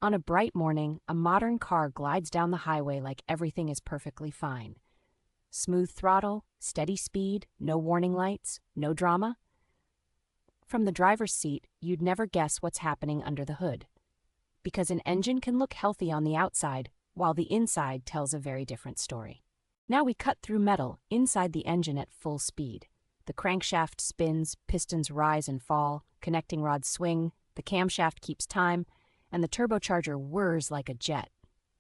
On a bright morning, a modern car glides down the highway like everything is perfectly fine. Smooth throttle, steady speed, no warning lights, no drama. From the driver's seat, you'd never guess what's happening under the hood. Because an engine can look healthy on the outside, while the inside tells a very different story. Now we cut through metal inside the engine at full speed. The crankshaft spins, pistons rise and fall, connecting rods swing, the camshaft keeps time, and the turbocharger whirs like a jet.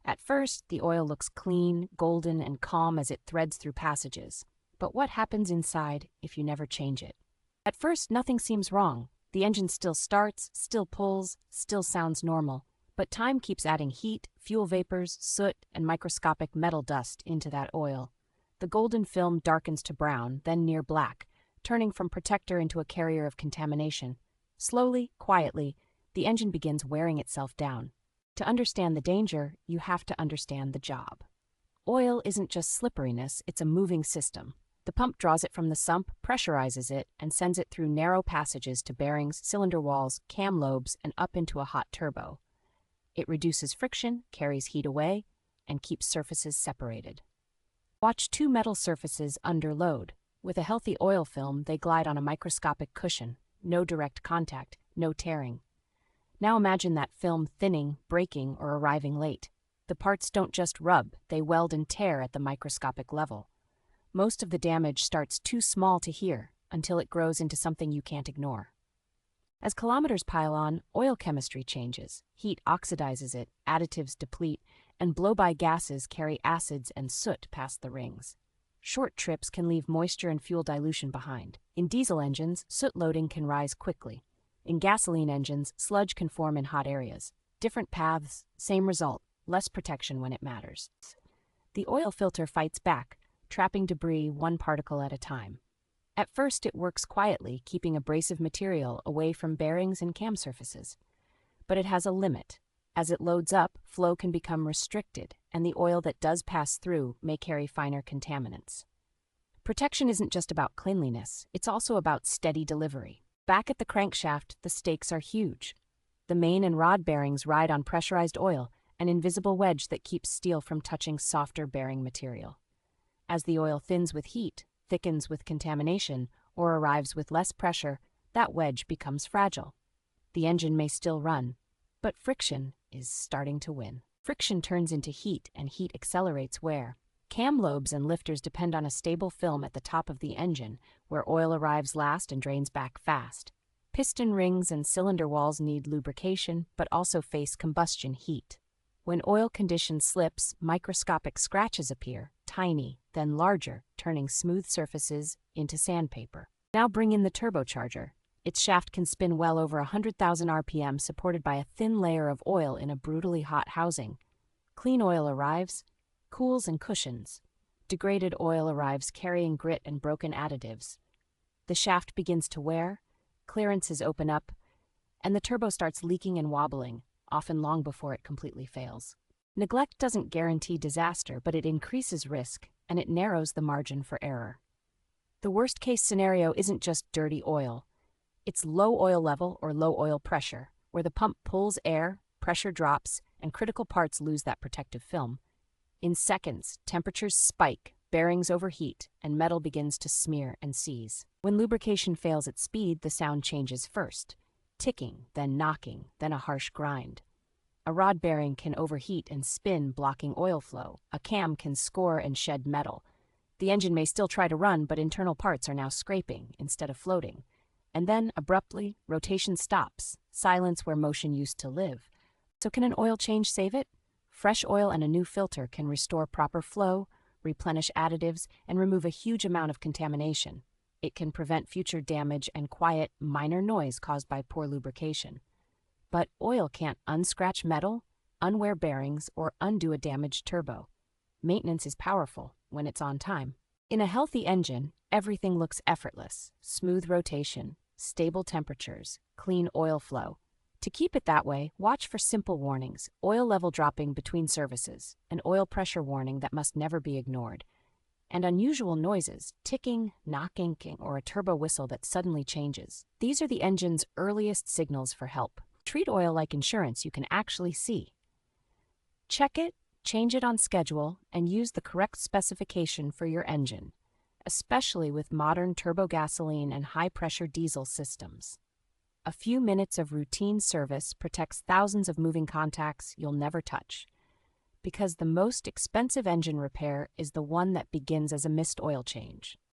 At first, the oil looks clean, golden, and calm as it threads through passages. But what happens inside if you never change it? At first, nothing seems wrong. The engine still starts, still pulls, still sounds normal. But time keeps adding heat, fuel vapors, soot, and microscopic metal dust into that oil. The golden film darkens to brown, then near black, turning from protector into a carrier of contamination. Slowly, quietly, the engine begins wearing itself down. To understand the danger, you have to understand the job. Oil isn't just slipperiness, it's a moving system. The pump draws it from the sump, pressurizes it, and sends it through narrow passages to bearings, cylinder walls, cam lobes, and up into a hot turbo. It reduces friction, carries heat away, and keeps surfaces separated. Watch two metal surfaces under load. With a healthy oil film, they glide on a microscopic cushion. No direct contact, no tearing. Now imagine that film thinning, breaking, or arriving late. The parts don't just rub, they weld and tear at the microscopic level. Most of the damage starts too small to hear, until it grows into something you can't ignore. As kilometers pile on, oil chemistry changes. Heat oxidizes it, additives deplete, and blow-by gases carry acids and soot past the rings. Short trips can leave moisture and fuel dilution behind. In diesel engines, soot loading can rise quickly. In gasoline engines, sludge can form in hot areas. Different paths, same result, less protection when it matters. The oil filter fights back, trapping debris one particle at a time. At first, it works quietly, keeping abrasive material away from bearings and cam surfaces. But it has a limit. As it loads up, flow can become restricted, and the oil that does pass through may carry finer contaminants. Protection isn't just about cleanliness, it's also about steady delivery. Back at the crankshaft, the stakes are huge. The main and rod bearings ride on pressurized oil, an invisible wedge that keeps steel from touching softer bearing material. As the oil thins with heat, thickens with contamination, or arrives with less pressure, that wedge becomes fragile. The engine may still run, but friction is starting to win. Friction turns into heat, and heat accelerates wear. Cam lobes and lifters depend on a stable film at the top of the engine, where oil arrives last and drains back fast. Piston rings and cylinder walls need lubrication, but also face combustion heat. When oil condition slips, microscopic scratches appear, tiny, then larger, turning smooth surfaces into sandpaper. Now bring in the turbocharger. Its shaft can spin well over 100,000 RPM, supported by a thin layer of oil in a brutally hot housing. Clean oil arrives, cools and cushions. Degraded oil arrives carrying grit and broken additives. The shaft begins to wear, clearances open up, and the turbo starts leaking and wobbling, often long before it completely fails. Neglect doesn't guarantee disaster, but it increases risk, and it narrows the margin for error. The worst-case scenario isn't just dirty oil. It's low oil level or low oil pressure, where the pump pulls air, pressure drops, and critical parts lose that protective film. In seconds, temperatures spike, bearings overheat, and metal begins to smear and seize. When lubrication fails at speed, the sound changes first. Ticking, then knocking, then a harsh grind. A rod bearing can overheat and spin, blocking oil flow. A cam can score and shed metal. The engine may still try to run, but internal parts are now scraping instead of floating. And then, abruptly, rotation stops, silence where motion used to live. So can an oil change save it? Fresh oil and a new filter can restore proper flow, replenish additives, and remove a huge amount of contamination. It can prevent future damage and quiet minor noise caused by poor lubrication. But oil can't unscratch metal, unwear bearings, or undo a damaged turbo. Maintenance is powerful when it's on time. In a healthy engine, everything looks effortless. Smooth rotation, stable temperatures, clean oil flow. To keep it that way, watch for simple warnings: oil level dropping between services, an oil pressure warning that must never be ignored, and unusual noises, ticking, knocking, or a turbo whistle that suddenly changes. These are the engine's earliest signals for help. Treat oil like insurance you can actually see. Check it, change it on schedule, and use the correct specification for your engine, especially with modern turbogasoline and high-pressure diesel systems. A few minutes of routine service protects thousands of moving contacts you'll never touch, because the most expensive engine repair is the one that begins as a missed oil change.